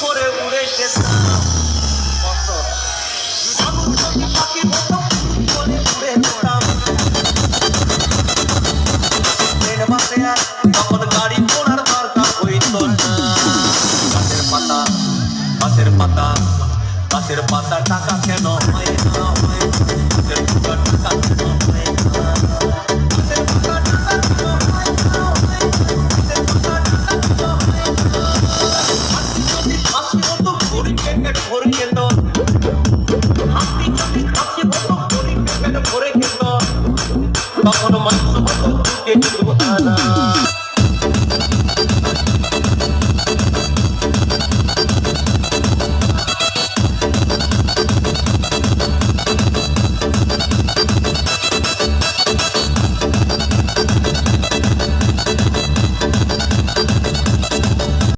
করে উড়ে যেতাম পাখির মতো করে উড়ে যেতাম ট্রেন বাসে আর তখন গাড়ি ঘোড়ার দরকার হইতো না গাছের পাতা গাছের পাতা গাছের পাতা টাকা কেন হয় না